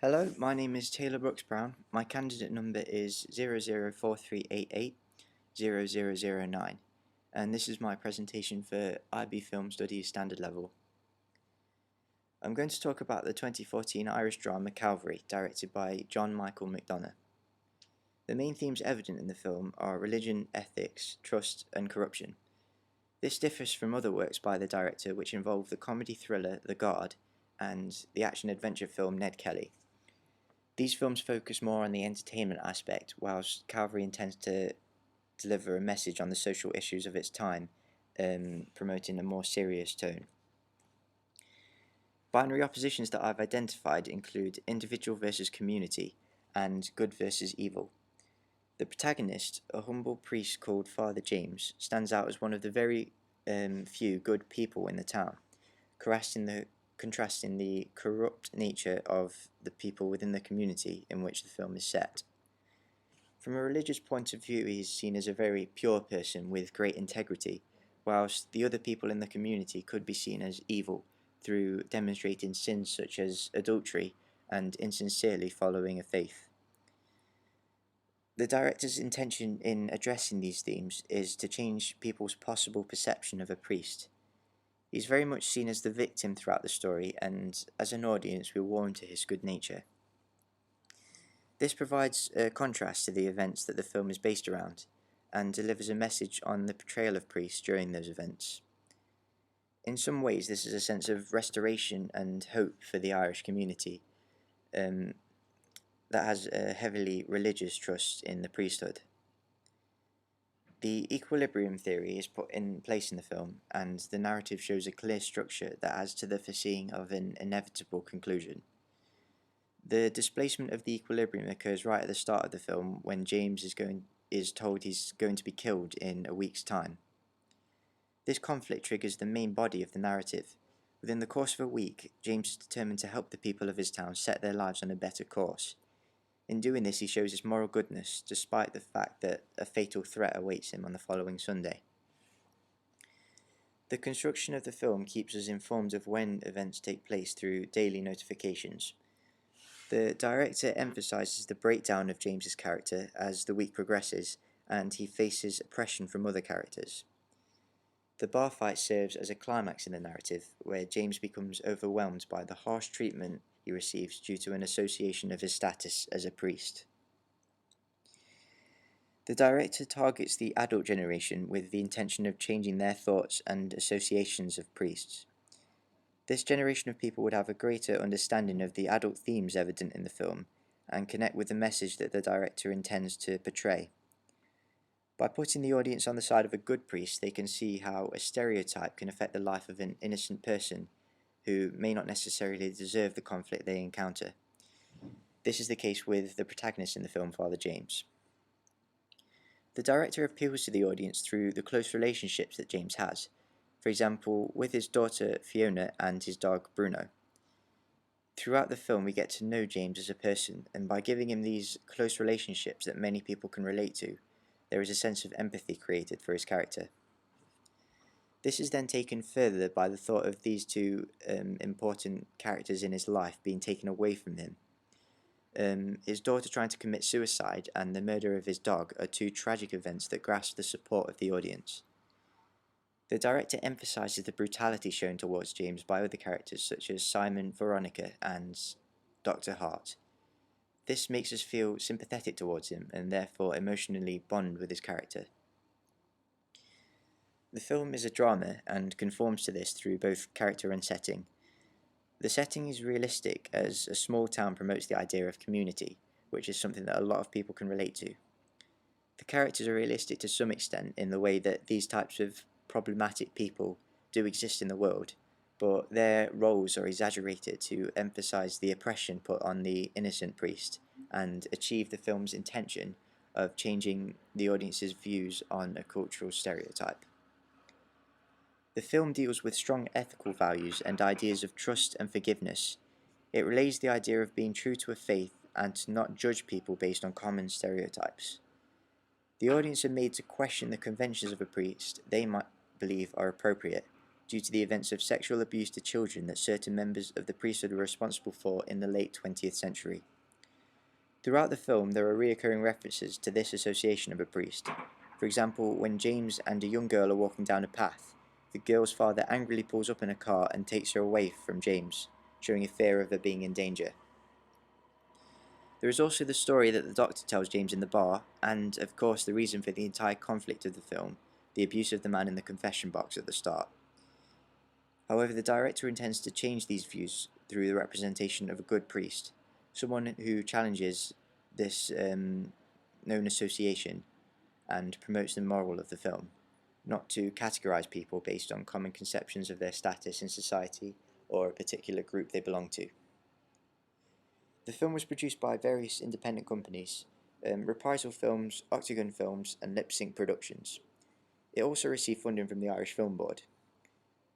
Hello, my name is Taylor Brooks Brown. My candidate number is 0043880009, and this is my presentation for IB Film Studies Standard Level. I'm going to talk about the 2014 Irish drama Calvary, directed by John Michael McDonagh. The main themes evident in the film are religion, ethics, trust, and corruption. This differs from other works by the director which involve the comedy thriller The Guard and the action-adventure film Ned Kelly. These films focus more on the entertainment aspect, whilst Calvary intends to deliver a message on the social issues of its time, promoting a more serious tone. Binary oppositions that I've identified include individual versus community and good versus evil. The protagonist, a humble priest called Father James, stands out as one of the very few good people in the town, contrasting the corrupt nature of the people within the community in which the film is set. From a religious point of view, he is seen as a very pure person with great integrity, whilst the other people in the community could be seen as evil through demonstrating sins such as adultery and insincerely following a faith. The director's intention in addressing these themes is to change people's possible perception of a priest. He's very much seen as the victim throughout the story, and as an audience, we're warm to his good nature. This provides a contrast to the events that the film is based around, and delivers a message on the portrayal of priests during those events. In some ways, this is a sense of restoration and hope for the Irish community that has a heavily religious trust in the priesthood. The equilibrium theory is put in place in the film, and the narrative shows a clear structure that adds to the foreseeing of an inevitable conclusion. The displacement of the equilibrium occurs right at the start of the film when James is told he's going to be killed in a week's time. This conflict triggers the main body of the narrative. Within the course of a week, James is determined to help the people of his town set their lives on a better course. In doing this, he shows his moral goodness, despite the fact that a fatal threat awaits him on the following Sunday. The construction of the film keeps us informed of when events take place through daily notifications. The director emphasises the breakdown of James's character as the week progresses, and he faces oppression from other characters. The bar fight serves as a climax in the narrative, where James becomes overwhelmed by the harsh treatment he receives due to an association of his status as a priest. The director targets the adult generation with the intention of changing their thoughts and associations of priests. This generation of people would have a greater understanding of the adult themes evident in the film and connect with the message that the director intends to portray. By putting the audience on the side of a good priest, they can see how a stereotype can affect the life of an innocent person who may not necessarily deserve the conflict they encounter. This is the case with the protagonist in the film, Father James. The director appeals to the audience through the close relationships that James has, for example, with his daughter Fiona and his dog Bruno. Throughout the film, we get to know James as a person, and by giving him these close relationships that many people can relate to, there is a sense of empathy created for his character. This is then taken further by the thought of these two important characters in his life being taken away from him. His daughter trying to commit suicide and the murder of his dog are two tragic events that grasp the support of the audience. The director emphasises the brutality shown towards James by other characters such as Simon, Veronica, and Dr. Hart. This makes us feel sympathetic towards him and therefore emotionally bond with his character. The film is a drama and conforms to this through both character and setting. The setting is realistic as a small town promotes the idea of community, which is something that a lot of people can relate to. The characters are realistic to some extent in the way that these types of problematic people do exist in the world, but their roles are exaggerated to emphasize the oppression put on the innocent priest and achieve the film's intention of changing the audience's views on a cultural stereotype. The film deals with strong ethical values and ideas of trust and forgiveness. It relays the idea of being true to a faith and to not judge people based on common stereotypes. The audience are made to question the conventions of a priest they might believe are appropriate, due to the events of sexual abuse to children that certain members of the priesthood were responsible for in the late 20th century. Throughout the film, there are recurring references to this association of a priest. For example, when James and a young girl are walking down a path, the girl's father angrily pulls up in a car and takes her away from James, showing a fear of her being in danger. There is also the story that the Doctor tells James in the bar, and, of course, the reason for the entire conflict of the film, the abuse of the man in the confession box at the start. However, the director intends to change these views through the representation of a good priest, someone who challenges this known association and promotes the moral of the film, not to categorize people based on common conceptions of their status in society or a particular group they belong to. The film was produced by various independent companies, Reprisal Films, Octagon Films, and Lip Sync Productions. It also received funding from the Irish Film Board.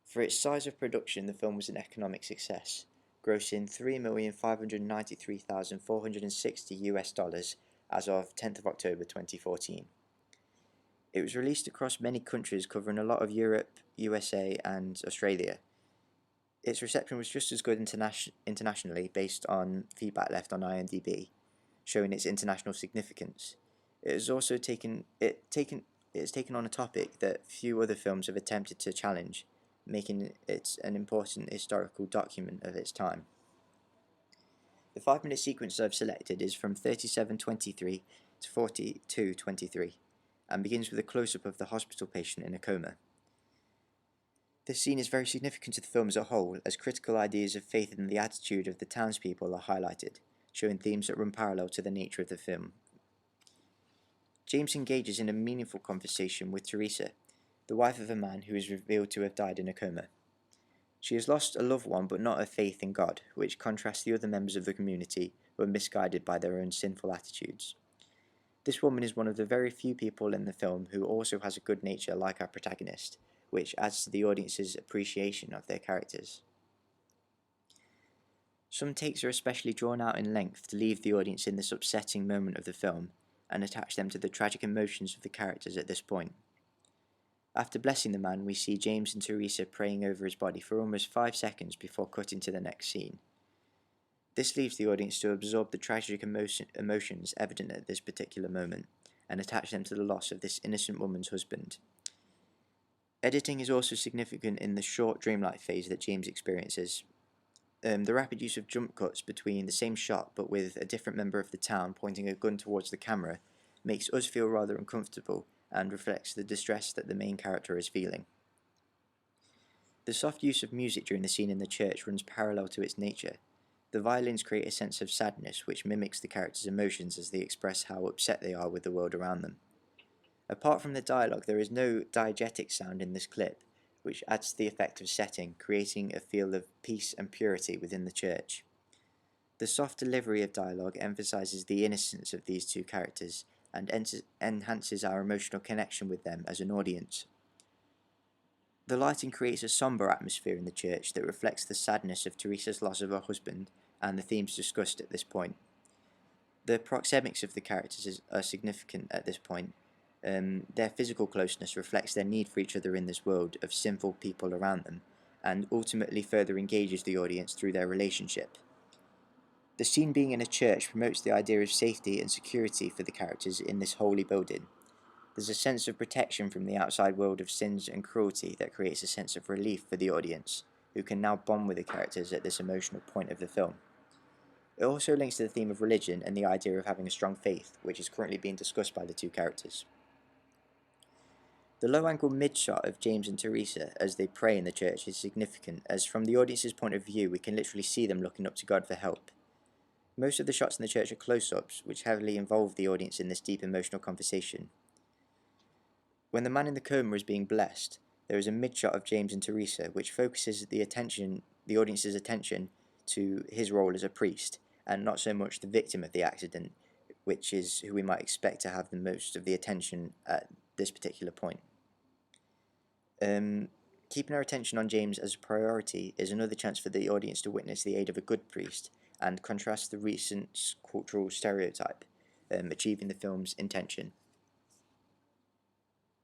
For its size of production, the film was an economic success, grossing $3,593,460 as of 10th of October 2014. It was released across many countries covering a lot of Europe, USA, and Australia. Its reception was just as good internationally based on feedback left on IMDb, showing its international significance. It has also taken on a topic that few other films have attempted to challenge, making it an important historical document of its time. The 5-minute sequence I've selected is from 37:23 to 42:23 and begins with a close-up of the hospital patient in a coma. This scene is very significant to the film as a whole, as critical ideas of faith and the attitude of the townspeople are highlighted, showing themes that run parallel to the nature of the film. James engages in a meaningful conversation with Teresa, the wife of a man who is revealed to have died in a coma. She has lost a loved one but not her faith in God, which contrasts the other members of the community who are misguided by their own sinful attitudes. This woman is one of the very few people in the film who also has a good nature like our protagonist, which adds to the audience's appreciation of their characters. Some takes are especially drawn out in length to leave the audience in this upsetting moment of the film and attach them to the tragic emotions of the characters at this point. After blessing the man, we see James and Teresa praying over his body for almost 5 seconds before cutting to the next scene. This leaves the audience to absorb the tragic emotions evident at this particular moment and attach them to the loss of this innocent woman's husband. Editing is also significant in the short dreamlike phase that James experiences. The rapid use of jump cuts between the same shot but with a different member of the town pointing a gun towards the camera makes us feel rather uncomfortable and reflects the distress that the main character is feeling. The soft use of music during the scene in the church runs parallel to its nature. The violins create a sense of sadness which mimics the characters' emotions as they express how upset they are with the world around them. Apart from the dialogue, there is no diegetic sound in this clip, which adds to the effect of setting, creating a feel of peace and purity within the church. The soft delivery of dialogue emphasizes the innocence of these two characters and enhances our emotional connection with them as an audience. The lighting creates a somber atmosphere in the church that reflects the sadness of Teresa's loss of her husband and the themes discussed at this point. The proxemics of the characters are significant at this point. Their physical closeness reflects their need for each other in this world of sinful people around them, and ultimately further engages the audience through their relationship. The scene being in a church promotes the idea of safety and security for the characters in this holy building. There's a sense of protection from the outside world of sins and cruelty that creates a sense of relief for the audience, who can now bond with the characters at this emotional point of the film. It also links to the theme of religion and the idea of having a strong faith, which is currently being discussed by the two characters. The low-angle mid-shot of James and Teresa as they pray in the church is significant, as from the audience's point of view we can literally see them looking up to God for help. Most of the shots in the church are close-ups, which heavily involve the audience in this deep emotional conversation. When the man in the coma is being blessed, there is a mid-shot of James and Teresa, which focuses the audience's attention to his role as a priest, and not so much the victim of the accident, which is who we might expect to have the most of the attention at this particular point. Keeping our attention on James as a priority is another chance for the audience to witness the aid of a good priest and contrast the recent cultural stereotype, achieving the film's intention.